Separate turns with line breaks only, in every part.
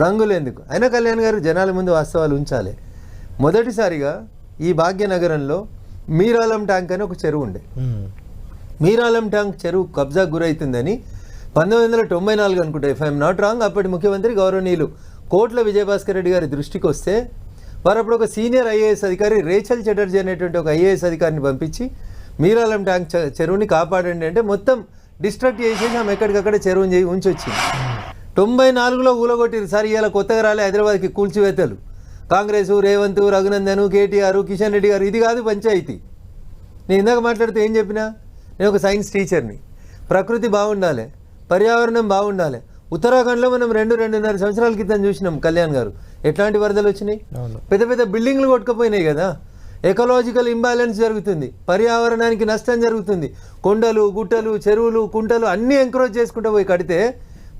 రంగులు ఎందుకు? అయినా కళ్యాణ్ గారు జనాల ముందు వాస్తవాలు ఉంచాలి. మొదటిసారిగా ఈ భాగ్యనగరంలో మీరాలం ట్యాంక్ అని ఒక చెరువు ఉండే. మీరాలం ట్యాంక్ చెరువు కబ్జాకు గురవుతుందని 1994 అనుకుంటా, ఇఫ్ ఐఎమ్ నాట్ రాంగ్, అప్పటి ముఖ్యమంత్రి గౌరవనీయులు కోట్ల విజయభాస్కర్ రెడ్డి గారి దృష్టికి వస్తే వారు అప్పుడు ఒక సీనియర్ ఐఏఎస్ అధికారి రేచల్ చటర్జీ అనేటువంటి ఒక ఐఏఎస్ అధికారిని పంపించి మీరాలం ట్యాంక్ చెరువుని కాపాడండి అంటే మొత్తం డిస్ట్రక్ట్ చేసేసి ఆమె ఎక్కడికక్కడ చెరువుని ఉంచి వచ్చింది. 94లో ఊలగొట్టిరు. సార్ ఇలా కొత్తగా రాలే హైదరాబాద్కి కూల్చివేతలు. కాంగ్రెస్, రేవంత్, రఘునందన్, కేటీఆర్, కిషన్ రెడ్డి గారు, ఇది కాదు పంచాయతీ. నేను ఇందాక మాట్లాడితే ఏం చెప్పినా, నేను ఒక సైన్స్ టీచర్ని. ప్రకృతి బాగుండాలి, పర్యావరణం బాగుండాలి. ఉత్తరాఖండ్లో మనం 2-2.5 సంవత్సరాల క్రితం చూసినాం కళ్యాణ్ గారు, ఎట్లాంటి వరదలు వచ్చినాయి. పెద్ద పెద్ద బిల్డింగ్లు కొట్టుకుపోయినాయి కదా. ఎకలాజికల్ ఇంబ్యాలెన్స్ జరుగుతుంది, పర్యావరణానికి నష్టం జరుగుతుంది. కొండలు, గుట్టలు, చెరువులు, కుంటలు అన్నీ ఎంకరేజ్ చేసుకుంటూ పోయి కడితే,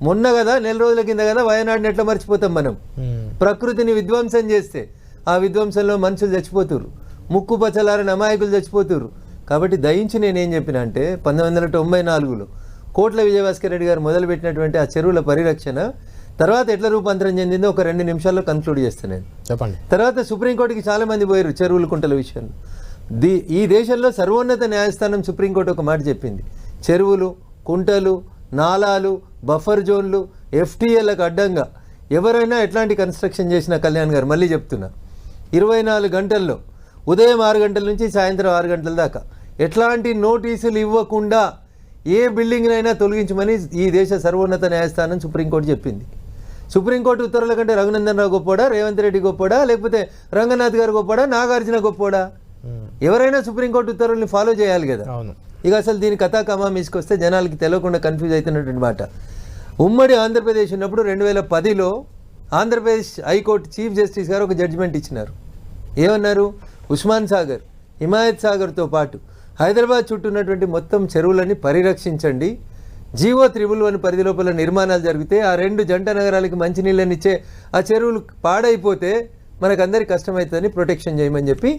మొన్న కదా 4 రోజుల కింద కదా వయనాడుని ఎట్లా మర్చిపోతాం మనం. ప్రకృతిని విధ్వంసం చేస్తే ఆ విధ్వంసంలో మనుషులు చచ్చిపోతున్నారు, ముక్కు పచ్చలారని అమాయకులు చచ్చిపోతున్నారు. కాబట్టి దయించి నేనేం చెప్పినా అంటే 1994లో కోట్ల విజయభాస్కర్ రెడ్డి గారు మొదలుపెట్టినటువంటి ఆ చెరువుల పరిరక్షణ తర్వాత ఎట్లా రూపాంతరం చెందిందో ఒక 2 నిమిషాల్లో కన్క్లూడ్ చేస్తాను నేను. చెప్పండి. తర్వాత సుప్రీంకోర్టుకి చాలామంది పోయారు చెరువుల కుంటల విషయంలో. ఈ దేశంలో సర్వోన్నత న్యాయస్థానం సుప్రీంకోర్టు ఒక మాట చెప్పింది, చెరువులు, కుంటలు, నాలాలు, బఫర్ జోన్లు, ఎఫ్టీఏలకు అడ్డంగా ఎవరైనా ఎట్లాంటి కన్స్ట్రక్షన్ చేసినా కళ్యాణ్ గారు మళ్ళీ చెప్తున్నా, 24 గంటల్లో ఉదయం 6 గంటల నుంచి సాయంత్రం 6 గంటల దాకా ఎట్లాంటి నోటీసులు ఇవ్వకుండా ఏ బిల్డింగ్నైనా తొలగించమని ఈ దేశ సర్వోన్నత న్యాయస్థానం సుప్రీంకోర్టు చెప్పింది. సుప్రీంకోర్టు ఉత్తర్వుల కంటే రఘునందన్ రావు గొప్పోడా, రేవంత్ రెడ్డి గొప్పోడా, లేకపోతే రంగనాథ్ గారు గొప్పోడా, నాగార్జున గొప్పోడా? ఎవరైనా సుప్రీంకోర్టు ఉత్తర్వుల్ని ఫాలో చేయాలి కదా. ఇక అసలు దీని కథా కమామీసుకొస్తే జనాలకి తెలియకుండా కన్ఫ్యూజ్ అవుతున్నటువంటి మాట. ఉమ్మడి ఆంధ్రప్రదేశ్ ఉన్నప్పుడు 2010లో ఆంధ్రప్రదేశ్ హైకోర్టు చీఫ్ జస్టిస్ గారు ఒక జడ్జిమెంట్ ఇచ్చినారు. ఏమన్నారు? ఉస్మాన్ సాగర్, హిమాయత్ సాగర్తో పాటు హైదరాబాద్ చుట్టూ ఉన్నటువంటి మొత్తం చెరువులని పరిరక్షించండి. జీవో 311 పరిధి లోపల నిర్మాణాలు జరిగితే ఆ 2 జంట నగరాలకి మంచినీళ్ళని ఇచ్చే ఆ చెరువులు పాడైపోతే మనకందరికి కష్టమవుతుందని ప్రొటెక్షన్ చేయమని చెప్పి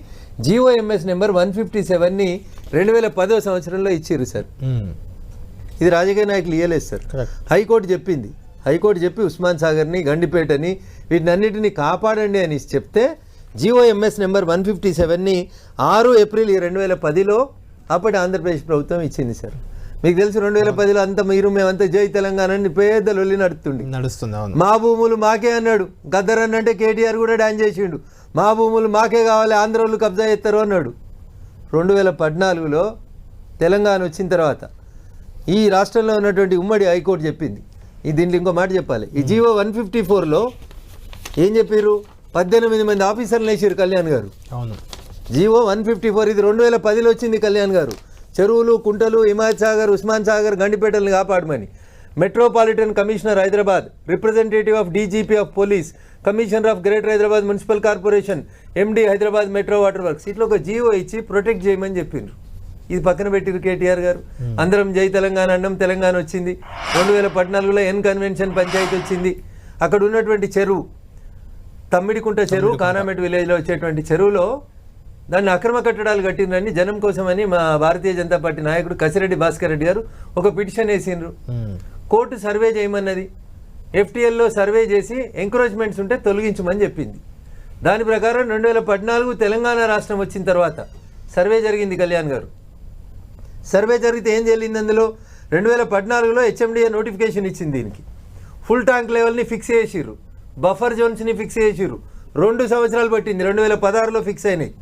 జీఓఎంఎస్ నెంబర్ 157ని 2010వ సంవత్సరంలో ఇచ్చిర్రు సార్. ఇది రాజకీయ నాయకులు ఇయ్యలేదు సార్, హైకోర్టు చెప్పింది. హైకోర్టు చెప్పి ఉస్మాన్ సాగర్ని, గండిపేటని, వీటినన్నిటిని కాపాడండి అని చెప్తే జీఓఎంఎస్ నెంబర్ 157ని 6 ఏప్రిల్ 2010లో అప్పటి ఆంధ్రప్రదేశ్ ప్రభుత్వం ఇచ్చింది సార్. మీకు తెలుసు 2010లో అంతా మేమంతా జై తెలంగాణ అని పెద్ద లొల్లి నడుస్తుంది. మా భూములు మాకే అన్నాడు గద్దర్ అన్నంటే కేటీఆర్ కూడా డాన్స్ చేసిండు. మా భూములు మాకే కావాలి, ఆంధ్ర వాళ్ళు కబ్జా చేస్తారు అన్నాడు. 2014లో తెలంగాణ వచ్చిన తర్వాత ఈ రాష్ట్రంలో ఉన్నటువంటి ఉమ్మడి హైకోర్టు చెప్పింది. దీంట్లో ఇంకో మాట చెప్పాలి. ఈ జీవో 154లో ఏం చెప్పారు? 18 మంది ఆఫీసర్లు వేసారు కళ్యాణ్ గారు. అవును, జీవో 154 ఇది 2010లో వచ్చింది కళ్యాణ్ గారు. చెరువులు, కుంటలు, హిమాయత్ సాగర్, ఉస్మాన్ సాగర్, గండిపేటలను కాపాడమని. Metropolitan commissioner Hyderabad, representative of DGP of police, commissioner of greater Hyderabad municipal corporation, MD Hyderabad metro water works, ఇట్లా ఒక జీవో ఇచ్చి ప్రొటెక్ట్ చేయమని చెప్పిండ్రు. ఇది పక్కన పెట్టిరు కేటీఆర్ గారు. అందరం జై తెలంగాణ అన్నం, తెలంగాణ వచ్చింది. 2014లో ఎన్ కన్వెన్షన్ పంచాయతీ వచ్చింది. అక్కడ ఉన్నటువంటి చెరువు తమ్మిడికుంట చెరువు, కానామెట్ విలేజ్లో వచ్చేటువంటి చెరువులో దాన్ని అక్రమ కట్టడాలు కట్టిందని జనం కోసమని మా భారతీయ జనతా పార్టీ నాయకుడు కసిరెడ్డి భాస్కర్ రెడ్డి గారు ఒక పిటిషన్ వేసిండ్రు. కోర్టు సర్వే చేయమన్నది. ఎఫ్టీఎల్లో సర్వే చేసి ఎంకరేజ్మెంట్స్ ఉంటే తొలగించమని చెప్పింది. దాని ప్రకారం 2014 తెలంగాణ రాష్ట్రం వచ్చిన తర్వాత సర్వే జరిగింది కళ్యాణ్ గారు. సర్వే జరిగితే ఏం జరిగింది? అందులో 2014లో హెచ్ఎండిఏ నోటిఫికేషన్ ఇచ్చింది. దీనికి ఫుల్ ట్యాంక్ లెవెల్ని ఫిక్స్ చేసిర్రు, బఫర్ జోన్స్ని ఫిక్స్ చేసిర్రు. 2 సంవత్సరాలు పట్టింది, 2016లో ఫిక్స్ అయినాయి.